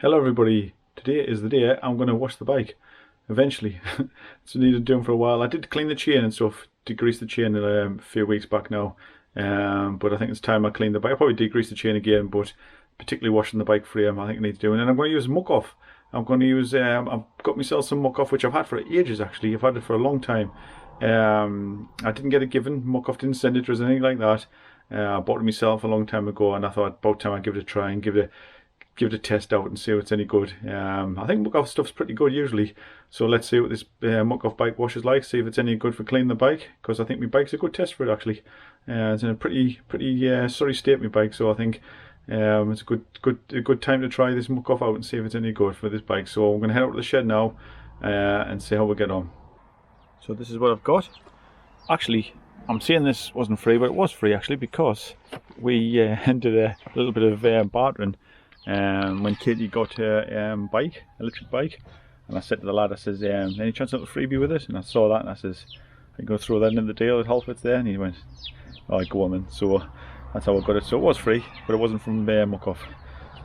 Hello everybody, today is the day I'm going to wash the bike, eventually. It's needed doing for a while. I did clean the chain and stuff, degrease the chain a few weeks back now, but I think it's time I clean the bike. I'll probably degrease the chain again, but particularly washing the bike frame I think I need to do. And then I'm going to use Muc-Off. I'm going to use, I've got myself some Muc-Off which I've had for ages actually. I've had it for a long time. I didn't get it given, Muc-Off didn't send it or anything like that. I bought it myself a long time ago and I thought about time I'd give it a try and give it a test out and see if it's any good. I think Muc-Off stuff's pretty good usually, so let's see what this Muc-Off bike wash is like, see if it's any good for cleaning the bike, because I think my bike's a good test for it actually. It's in a pretty sorry state, my bike, so I think it's a good time to try this Muc-Off out and see if it's any good for this bike. So I'm going to head out to the shed now and see how we get on. So this is what I've got. Actually, I'm saying this wasn't free, but it was free actually, because we did a little bit of bartering when Katie got her bike, electric bike, and I said to the lad, I says, any chance of a freebie with it? And I saw that and I says, I can go throw that in the deal at Halfords there, and he went, alright, go on then. So that's how I got it. So it was free, but it wasn't from Muc-Off,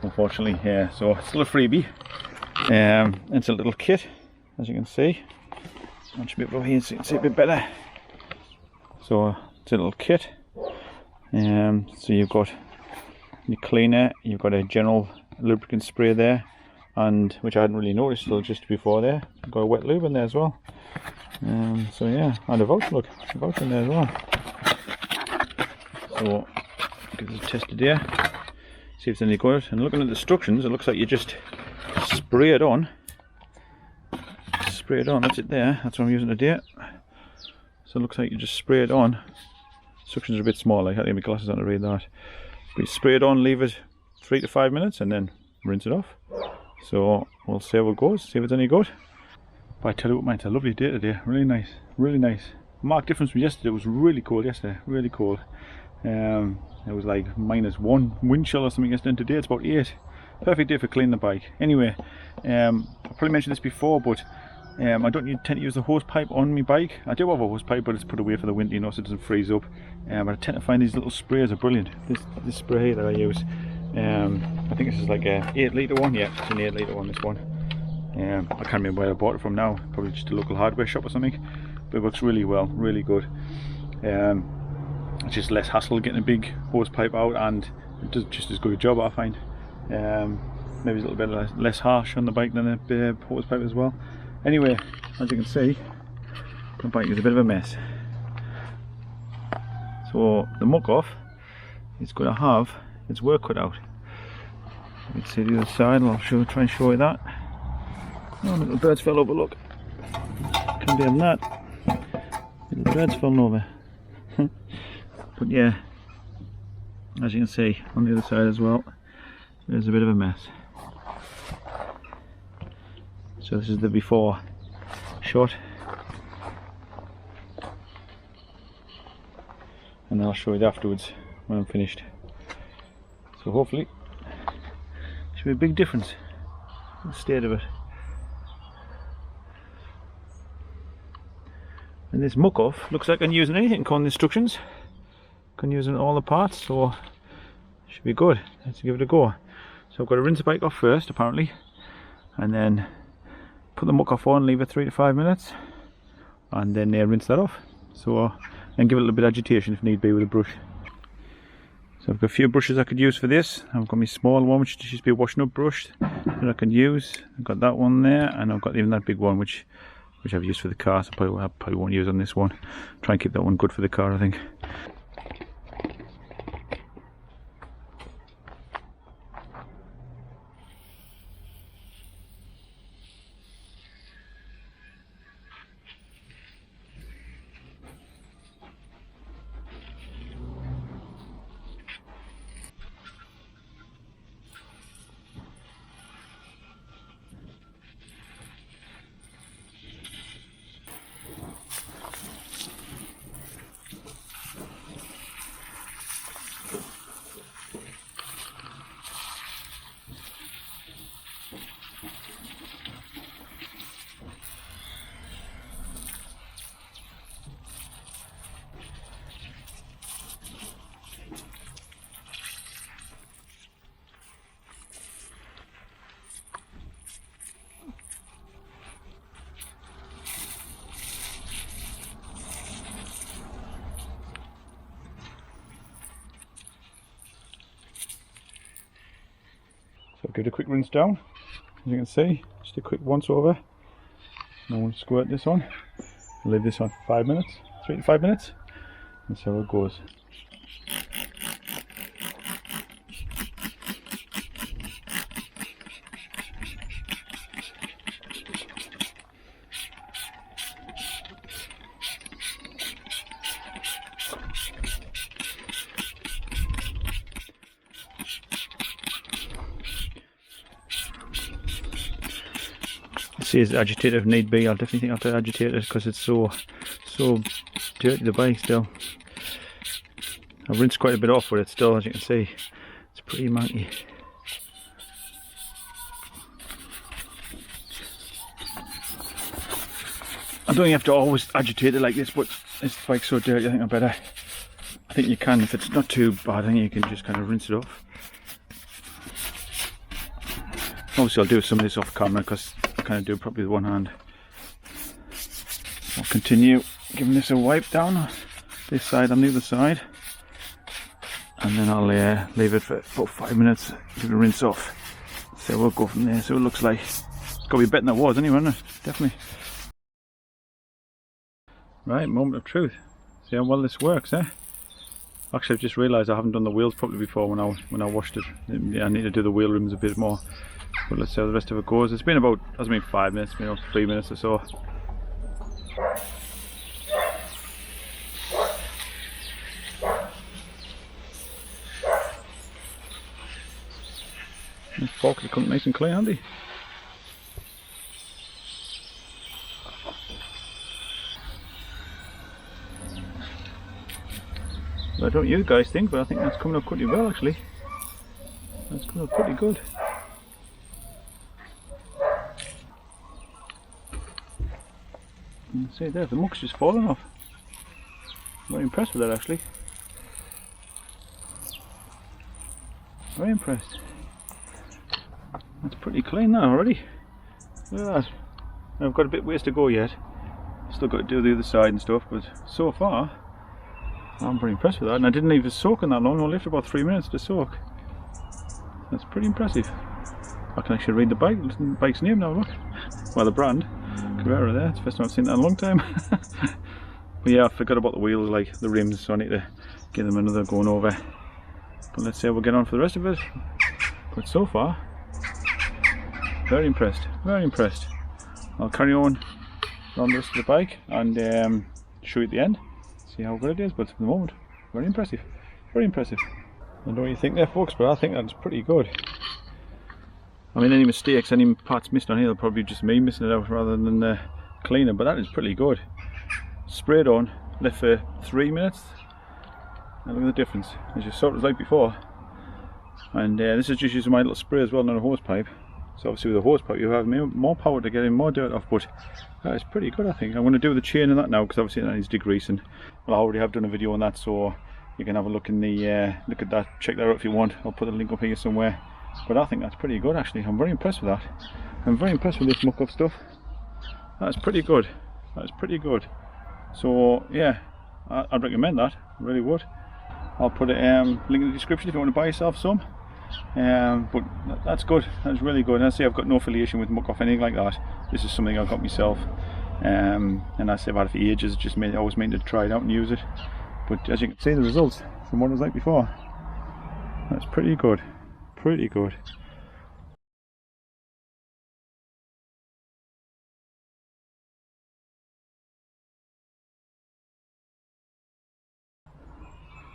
unfortunately. Yeah, so it's still a freebie. It's a little kit, as you can see. I'll just be over here so you can see a bit better. So it's a little kit. So you've got your cleaner, you've got a general lubricant spray there, and which I hadn't really noticed till just before there. You've got a wet lube in there as well. So yeah, and a voucher, look, a voucher in there as well. So give this a test today, see if it's any good. And looking at the instructions, it looks like you just spray it on. Spray it on, that's it there, that's what I'm using today. So it looks like you just spray it on. Instructions are a bit small, I can't get my glasses on to read that. But you spray it on, leave it 3 to 5 minutes, and then rinse it off. So we'll see how it goes, see if it's any good. But I tell you what, mate, it's a lovely day today. Really nice, really nice. Marked difference from yesterday. It was really cold yesterday, really cold. It was like -1 wind chill or something yesterday, and today it's about 8. Perfect day for cleaning the bike. Anyway, I probably mentioned this before, but I don't tend to use the hose pipe on my bike. I do have a hose pipe, but it's put away for the winter, you know, so it doesn't freeze up. But I tend to find these little sprays are brilliant. This spray that I use, I think this is like a 8 litre one. Yeah, it's an 8 litre one, this one. I can't remember where I bought it from now, probably just a local hardware shop or something. But it works really well, really good. It's just less hassle getting a big hose pipe out, and it does just as good a job, I find. Maybe it's a little bit less harsh on the bike than a hose pipe as well. Anyway, as you can see, the bike is a bit of a mess. So the Muc-Off is going to have its work cut out. You can see the other side, and I'll try and show you that. Oh, little birds fell over, look. Can't be having that. Little birds falling over. But yeah, as you can see on the other side as well, there's a bit of a mess. So this is the before shot, and then I'll show you the afterwards when I'm finished. So hopefully should be a big difference in the state of it. And this Muc-Off looks like I can use in anything according to the instructions. Can use in all the parts, so should be good. Let's give it a go. So I've got to rinse the bike off first apparently, and then put the Muc-Off on, leave it 3 to 5 minutes, and then rinse that off. So and give it a little bit of agitation if need be with a brush. So I've got a few brushes I could use for this. I've got my small one, which should be a washing up brush that I can use. I've got that one there, and I've got even that big one which I've used for the car, so I probably won't use on this one. Try and keep that one good for the car, I think. give it a quick rinse down. As you can see, just a quick once over. Now I'm going to squirt this on. Leave this on for 5 minutes, 3 to 5 minutes, and see how it goes. See, it's agitated if need be. I'll definitely think I have to agitate it because it's so dirty, the bike still. I've rinsed quite a bit off, but it's still, as you can see, it's pretty manky. I don't have to always agitate it like this, but this bike's so dirty, I think you can, if it's not too bad, I think you can just kind of rinse it off. Obviously I'll do some of this off camera because I kind of do it probably with one hand. I'll continue giving this a wipe down this side and the other side, and then I'll leave it for about 5 minutes, give it a rinse off. So we'll go from there. So it looks like it's got to be better than it was anyway, isn't it? Definitely. Right, moment of truth. See how well this works, eh? Actually, I've just realised I haven't done the wheels properly before when I washed it. I need to do the wheel rims a bit more. But let's see how the rest of it goes. It's been about, hasn't been 5 minutes, it's been about 3 minutes or so. These forks are coming nice and clean, aren't they? I don't you guys think, but I think that's coming up pretty well actually. That's coming up pretty good. You can see there, the muck's just falling off. I'm very impressed with that actually. Very impressed. That's pretty clean now already. Look at that. I've got a bit ways to go yet. Still got to do the other side and stuff, but so far I'm pretty impressed with that. And I didn't leave it soaking that long, I only left about 3 minutes to soak. That's pretty impressive. I can actually read the bike's name now, look. Well, the brand. Carrera there, it's the first time I've seen that in a long time. But yeah, I forgot about the wheels, like the rims, so I need to give them another going over. But let's see how we'll get on for the rest of it. But so far, very impressed, very impressed. I'll carry on the rest of the bike and show you at the end, see how good it is, but for the moment, very impressive, very impressive. I don't know what you think there folks, but I think that's pretty good. I mean, any mistakes, any parts missed on here, they'll probably just me missing it out rather than the cleaner, but that is pretty good. Sprayed on, left for 3 minutes, and look at the difference. As you saw it was like before. And this is just using my little spray as well, not a hose pipe. So obviously with a hose pipe you have more power to get in more dirt off, but that is pretty good I think. I'm going to do the chain and that now because obviously that needs degreasing. Well, I already have done a video on that, so you can have a look in the look at that, check that out if you want. I'll put a link up here somewhere. But I think that's pretty good actually. I'm very impressed with that. I'm very impressed with this Muc-Off stuff. That's pretty good. That's pretty good. So yeah, I'd recommend that. I really would. I'll put a link in the description if you want to buy yourself some. But that's good. That's really good. And I say I've got no affiliation with Muc-Off, anything like that. This is something I got myself. And I say I've had it for ages. Just always meant to try it out and use it. But as you can see, the results from what it was like before. That's pretty good. Pretty good.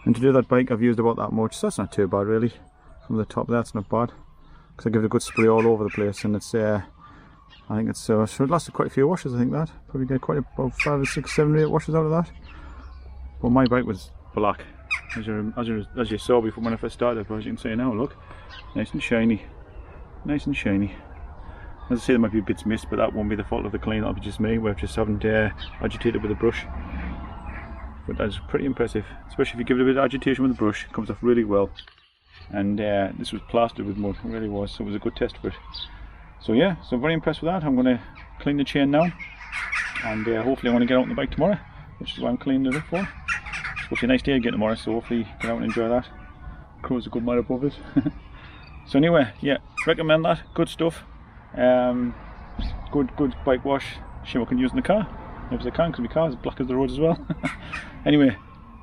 And to do that bike I've used about that much, so that's not too bad really. From the top that's not bad, because I give it a good spray all over the place, and it's I think it's so it lasted quite a few washes. I think that probably get quite about 5 or 6, 7 or 8 washes out of that. But my bike was black, as you saw before when I first started, but as you can see now, look, nice and shiny, nice and shiny. As I say, there might be bits missed, but that won't be the fault of the clean, that'll be just me, where I just haven't agitated with a brush. But that's pretty impressive, especially if you give it a bit of agitation with the brush. It comes off really well. And this was plastered with mud, it really was, so it was a good test for it. So yeah, so I'm very impressed with that. I'm going to clean the chain now, and hopefully I want to get out on the bike tomorrow, which is what I'm cleaning it up for. It's supposed to be a nice day again tomorrow, so hopefully get out and enjoy that. Crow's a good mile above it. So anyway, yeah, recommend that. Good stuff. Good bike wash. Shame I can use in the car. If I can, because my car is black as the road as well. Anyway,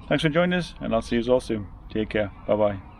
thanks for joining us, and I'll see you all soon. Take care. Bye bye.